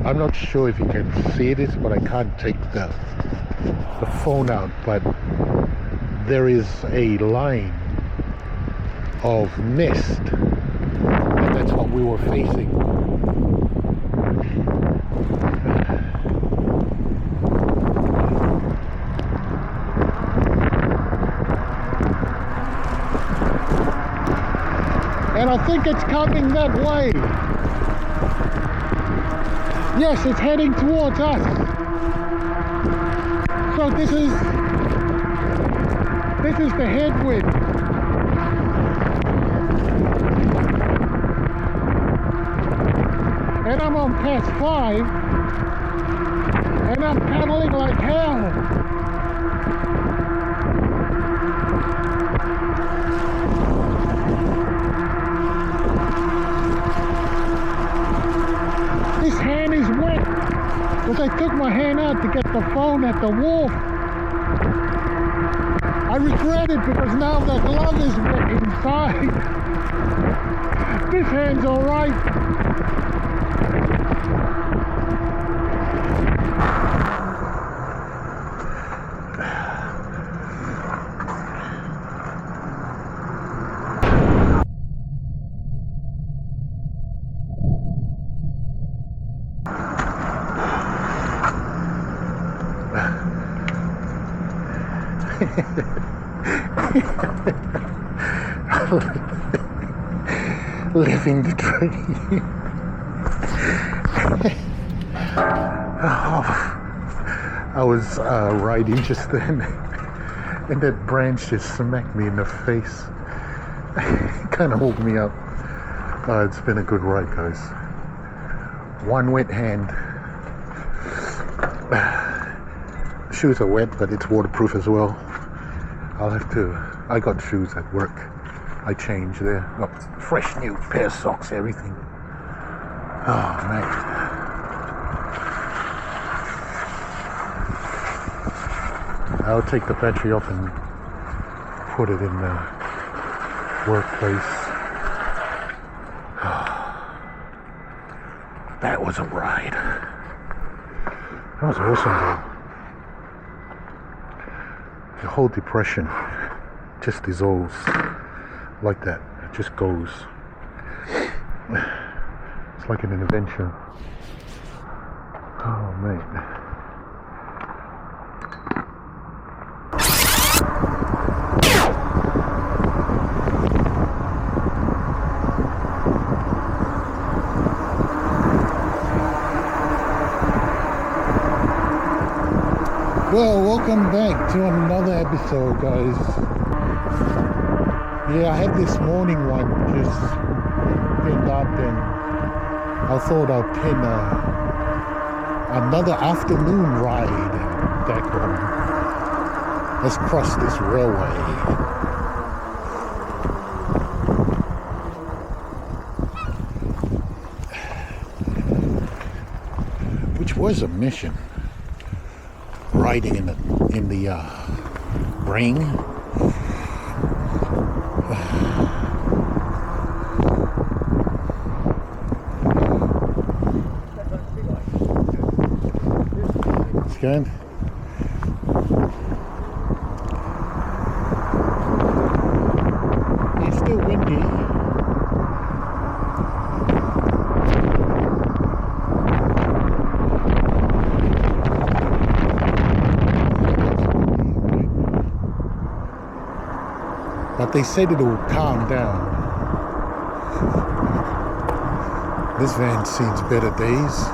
I'm not sure if you can see this, but I can't take the phone out, but there is a line of mist, and that's what we were facing. And I think it's coming that way. Yes, it's heading towards us. So this is the headwind. And I'm on past 5, and I'm paddling like hell. This hand is wet because I took my hand out to get the phone at the wharf. I regret it because now the glove is wet inside. This hand's alright. Living the dream. I was riding just then, and that branch just smacked me in the face. Kind of woke me up. It's been a good ride, guys. One wet hand. Shoes are wet, but it's waterproof as well. I got shoes at work. I changed there. Got fresh new pair of socks, everything. Oh, man. I'll take the battery off and put it in the workplace. That was a ride. That was awesome, though. The whole depression just dissolves like that. It just goes. It's like an adventure. Oh, mate. Well, welcome back to another episode, guys. Yeah, I had this morning one just pinned up, and I thought I'd pin another afternoon ride back home. Let's cross this railway. Which was a mission. Riding in the ring. It's good. It's still windy. But they said it will calm down. This van sees better days.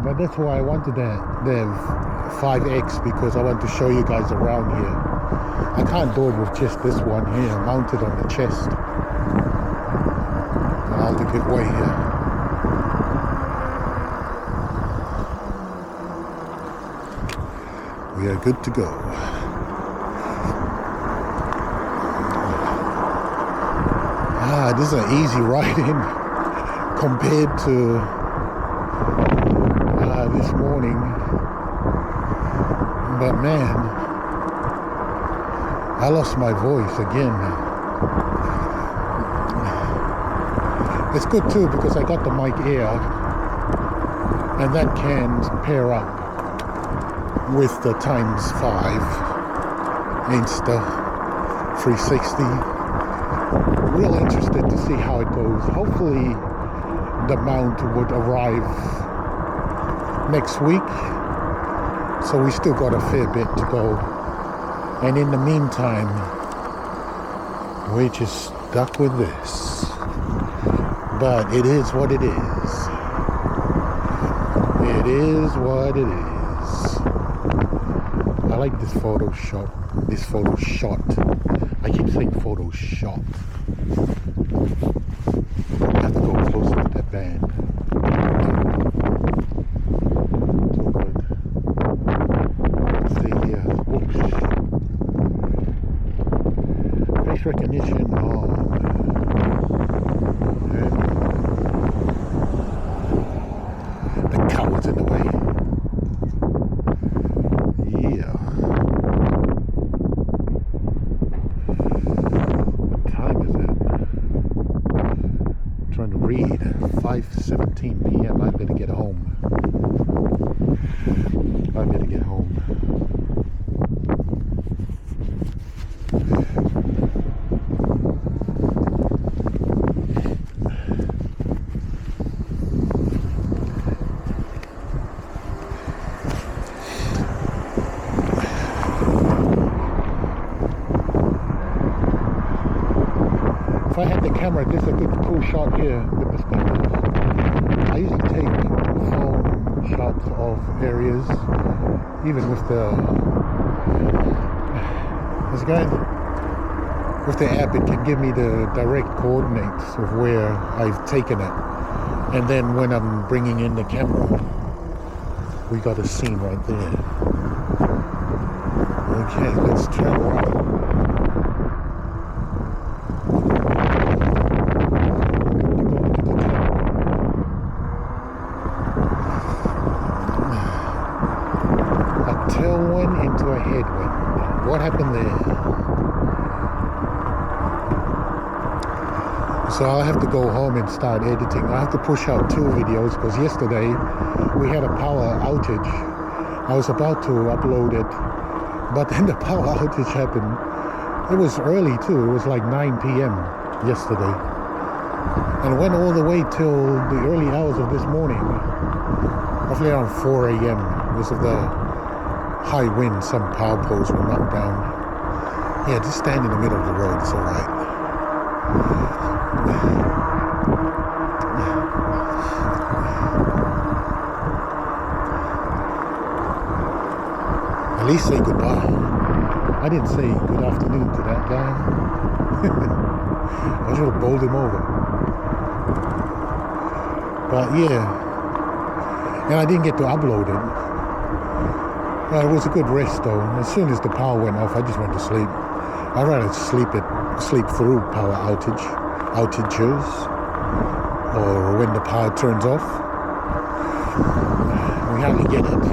But that's why I wanted the 5X, because I want to show you guys around here. I can't do it with just this one here mounted on the chest. I'll have to give way here. We are good to go. This is an easy ride in compared to this morning. But man, I lost my voice again. It's good too because I got the mic Air, and that can pair up with the ×5 Insta 360. Real interested to see how it goes. Hopefully the mount would arrive next week, so we still got a fair bit to go, and in the meantime we're just stuck with this, but it is what it is. It is what it is. I like this Photoshop. I keep saying Photoshop. I have to go closer to that band. So good. Let's see here. Whoosh. Face recognition on. The coward's in the way. Yeah. What time is it? I'm trying to read. 5:17 p.m. I better get home. If I had the camera, this is a good cool shot here, the perspective. I usually take phone shots of areas, even with the app. It can give me the direct coordinates of where I've taken it, and then when I'm bringing in the camera, we got a scene right there. Okay, let's turn right. Tailwind into a headwind. What happened there? So I'll have to go home and start editing. I have to push out 2 videos because yesterday we had a power outage. I was about to upload it, but then the power outage happened. It was early too. It was like 9 p.m. yesterday. And it went all the way till the early hours of this morning. Roughly around 4 a.m. because of the high wind. Some power poles were knocked down. Yeah, just stand in the middle of the road. It's all right. At least say goodbye. I didn't say good afternoon to that guy. I should have bowled him over. But yeah, and I didn't get to upload it. It was a good rest though. As soon as the power went off, I just went to sleep. I'd rather sleep through power outages, or when the power turns off. We hardly get it.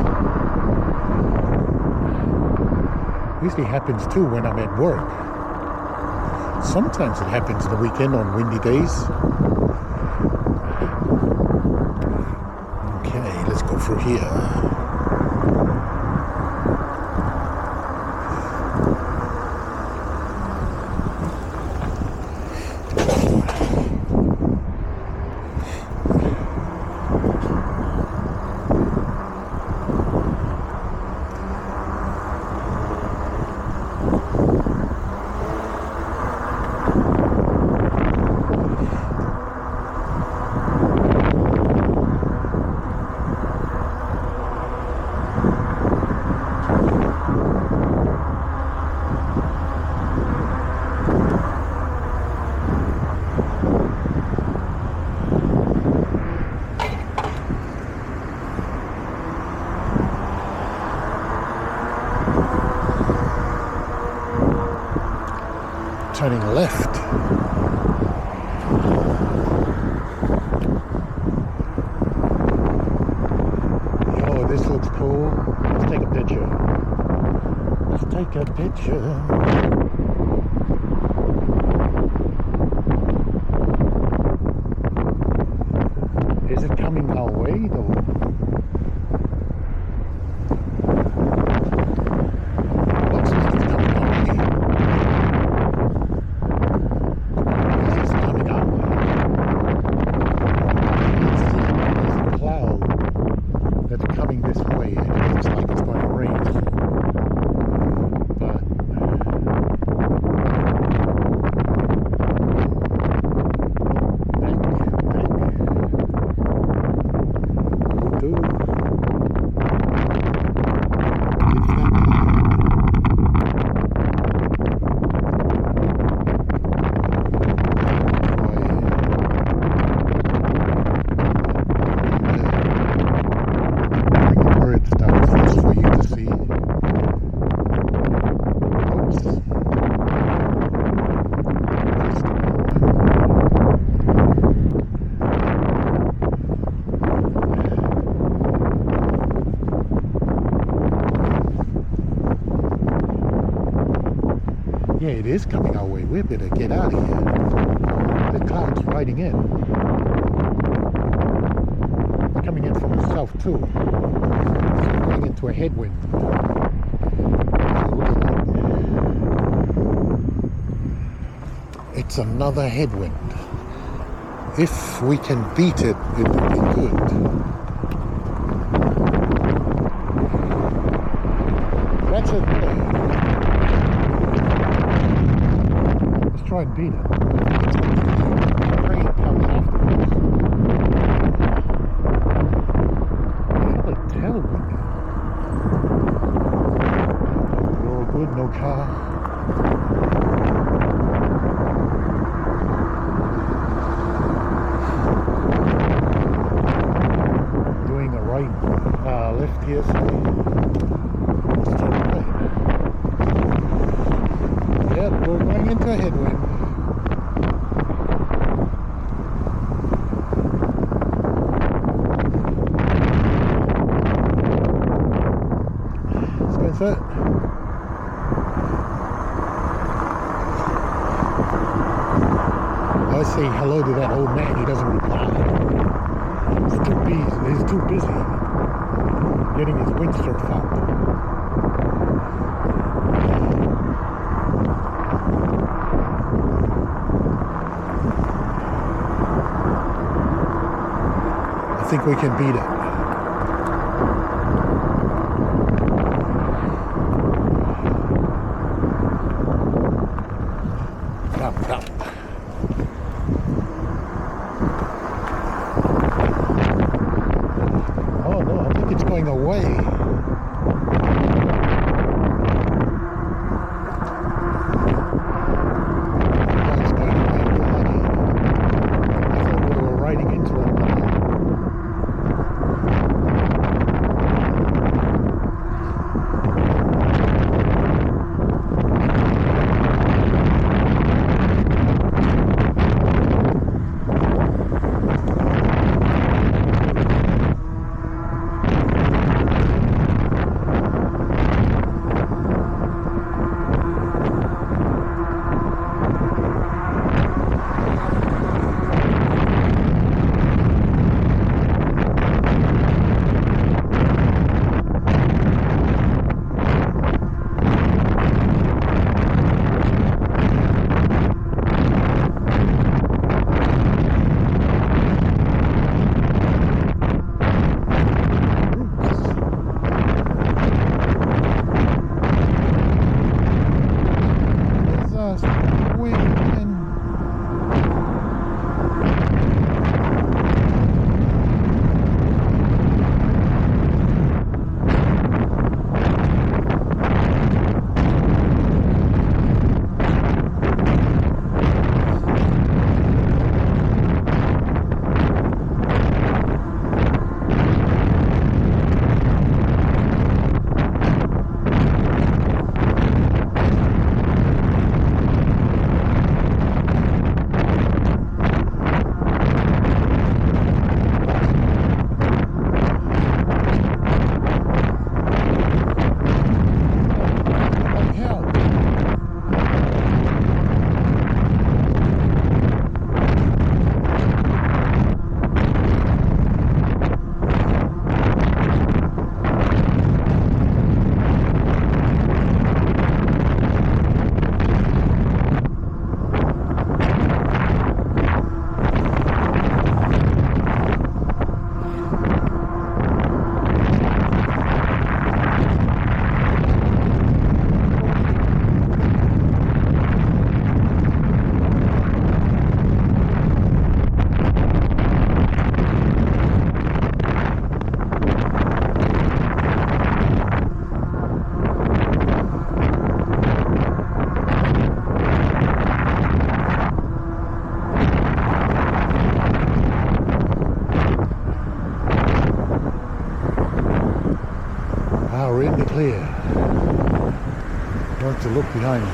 Usually happens too when I'm at work. Sometimes it happens the weekend on windy days. Okay, let's go through here. Turning left. Oh, this looks cool. Let's take a picture. Let's take a picture. away though. Looks like it's coming our way. Yes, it's coming our way. There's a cloud that's coming this way, and it looks like it's going to rain soon. But yeah, it is coming our way. We better get out of here. The cloud's riding in. It's coming in from the south too. It's going into a headwind. It's another headwind. If we can beat it, it will be good. That's it. Let's try and beat it. Rain comes afterwards. Another tailwind. We're all good, no car. Doing a right left here, so let's turn right. Yep, we're going into a headwind. That's it. I say hello to that old man, he doesn't reply. He's too busy getting his windsurf out. I think we can beat it. Come. Oh no, I think it's going away. Oh, it's going away. I thought we were riding into it. behind me.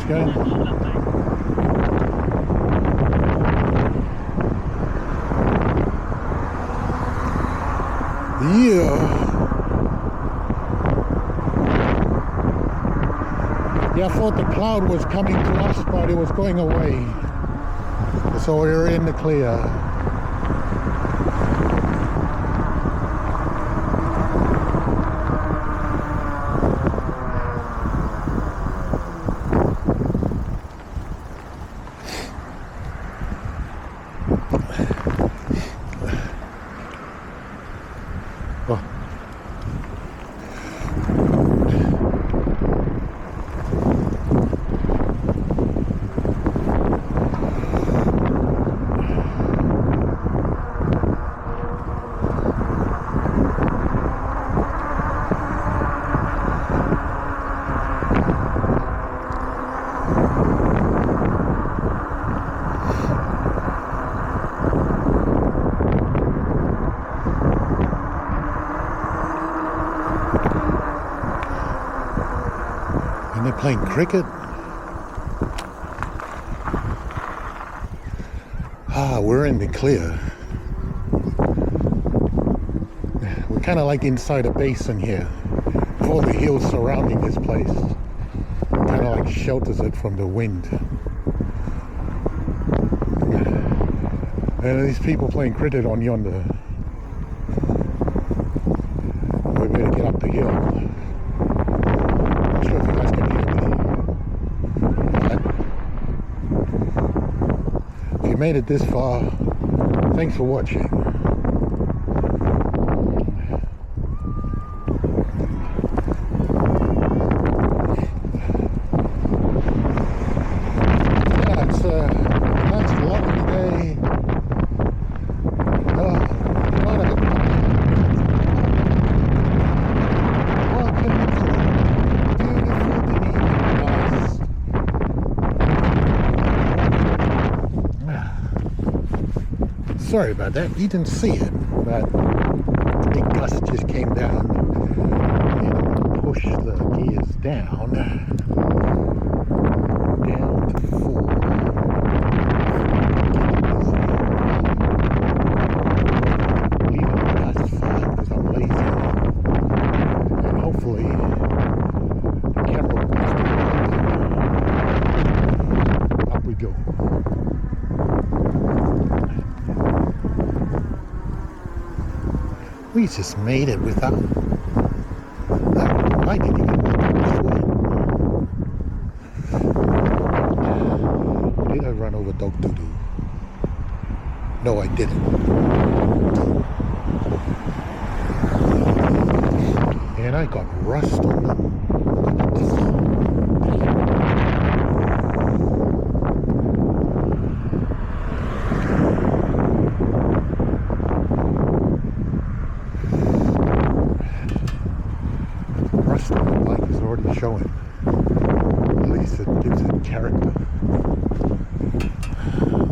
Good. Yeah, I thought the cloud was coming to us, but it was going away. So we're in the clear. Oh. And they're playing cricket. We're in the clear. We're kind of like inside a basin here. All the hills surrounding this place kind of like shelters it from the wind. And these people playing cricket on yonder. We better get up the hill. Not sure if you guys can hear me. If you made it this far, thanks for watching. Yeah, it's a nice lovely day. Sorry about that, you didn't see it, but the gust just came down and pushed the gears down to 4. Leaving the gust 5 because I'm lazy, and hopefully the camera will stay. Up we go. We just made it without. I didn't even want to sweat. Did I run over dog doo-doo? No, I didn't. And I got rust on them. The bike is already showing. At least it gives it character.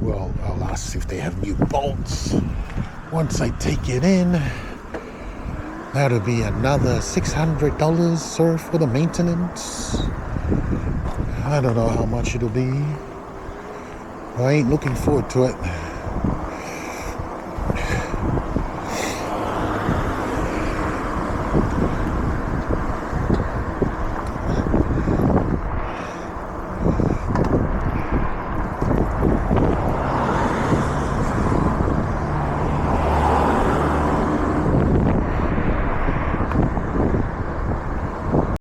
Well, I'll ask if they have new bolts. Once I take it in, that'll be another $600 sir, for the maintenance. I don't know how much it'll be. I ain't looking forward to it.